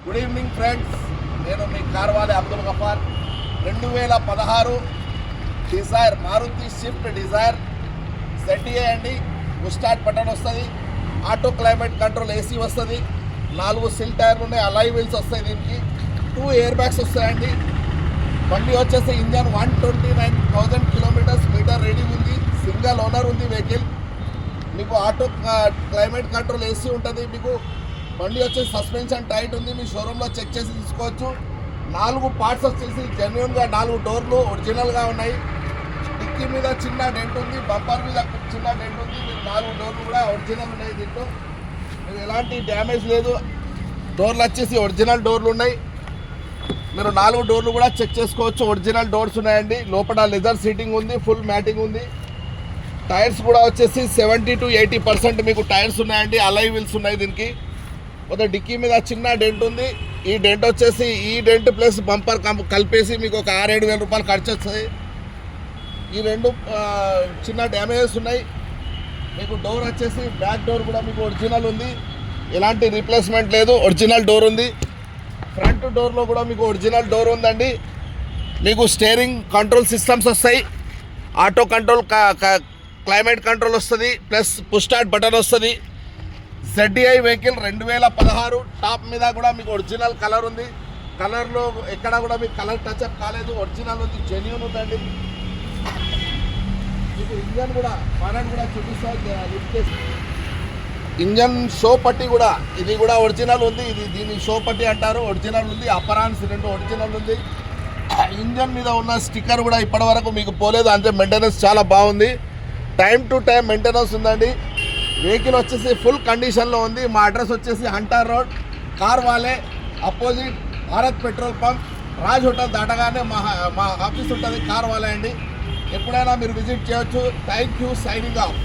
Good evening friends, నేను మీ CarWale Abdul Gaffar. 2016 Dzire, Maruti Swift Dzire ZA అండి. స్టార్ట్ బటన్ వస్తుంది, ఆటో క్లైమేట్ కంట్రోల్ AC వస్తుంది, 4 సిల్ టైర్లు ఉన్నాయి, అలాయ్ వీల్స్ వస్తాయి, దీనికి 2 ఎయిర్ బ్యాగ్స్ వస్తాయండి. బండి వచ్చేసి ఇంజన్ 129,000 కిలోమీటర్స్ మీటర్ రెడీ ఉంది. సింగల్ ఓనర్ ఉంది వెహికల్. మీకు ఆటో క్లైమేట్ కంట్రోల్ AC ఉంటుంది. మీకు బండి వచ్చేసి సస్పెన్షన్ టైట్ ఉంది, మీ షోరూంలో చెక్ చేసి తీసుకోవచ్చు. 4 పార్ట్స్ వచ్చేసి జెన్యున్గా 4 డోర్లు ఒరిజినల్గా ఉన్నాయి. డిక్కీ మీద చిన్న డెంట్ ఉంది, బంపర్ మీద చిన్న డెంట్ ఉంది. మీరు 4 డోర్లు కూడా ఒరిజినల్ ఉన్నాయి. దీంట్లో మీరు ఎలాంటి డ్యామేజ్ లేదు. డోర్లు వచ్చేసి ఒరిజినల్ డోర్లు ఉన్నాయి. మీరు 4 డోర్లు కూడా చెక్ చేసుకోవచ్చు. ఒరిజినల్ డోర్స్ ఉన్నాయండి. లోపల లెదర్ సీటింగ్ ఉంది, ఫుల్ మ్యాటింగ్ ఉంది. టైర్స్ కూడా వచ్చేసి 70 to 80% మీకు టైర్స్ ఉన్నాయండి. అలాయ్ వీల్స్ ఉన్నాయి దీనికి. ఒక డిక్కీ మీద చిన్న డెంట్ ఉంది. ఈ డెంట్ వచ్చేసి ఈ డెంట్ ప్లస్ బంపర్ కలిపేసి మీకు ఒక 6-7 వేల రూపాయలు ఖర్చు వస్తుంది. ఈ 2 చిన్న డ్యామేజెస్ ఉన్నాయి. మీకు డోర్ వచ్చేసి బ్యాక్ డోర్ కూడా మీకు ఒరిజినల్ ఉంది, ఎలాంటి రీప్లేస్మెంట్ లేదు, ఒరిజినల్ డోర్ ఉంది. ఫ్రంట్ డోర్లో కూడా మీకు ఒరిజినల్ డోర్ ఉందండి. మీకు స్టీరింగ్ కంట్రోల్ సిస్టమ్స్ వస్తాయి, ఆటో కంట్రోల్ క్లైమేట్ కంట్రోల్ వస్తుంది, ప్లస్ పుష్ స్టార్ట్ బటన్ వస్తుంది. ZDI vehicle 2016. టాప్ మీద కూడా మీకు ఒరిజినల్ కలర్ ఉంది. కలర్లో ఎక్కడ కూడా మీకు కలర్ టచ్అప్ కాలేదు, ఒరిజినల్ ఉంది, జెన్యూన్ ఉందండి. మీకు ఇంజన్ కూడా ఫారెన్ కూడా చూపిస్తాను. ఇంజన్ షో పట్టి కూడా ఇది కూడా ఒరిజినల్ ఉంది. దీన్ని షో పట్టి అంటారు, ఒరిజినల్ ఉంది. అపరాన్స్ 2 ఒరిజినల్ ఉంది. ఇంజన్ మీద ఉన్న స్టిక్కర్ కూడా ఇప్పటివరకు మీకు పోలేదు, అంతే. మెయింటెనెన్స్ చాలా బాగుంది. టైం టు టైం మెయింటెనెన్స్ ఉందండి. వెహికల్ వచ్చేసి ఫుల్ కండిషన్లో ఉంది. మా అడ్రస్ వచ్చేసి Hunter road, CarWale, opposite Bharat petrol pump, Raj hotel దాటగానే మా ఆఫీస్ ఉంటుంది, కార్వాలే అండి. ఎప్పుడైనా మీరు విజిట్ చేయొచ్చు. Thank you. Signing off.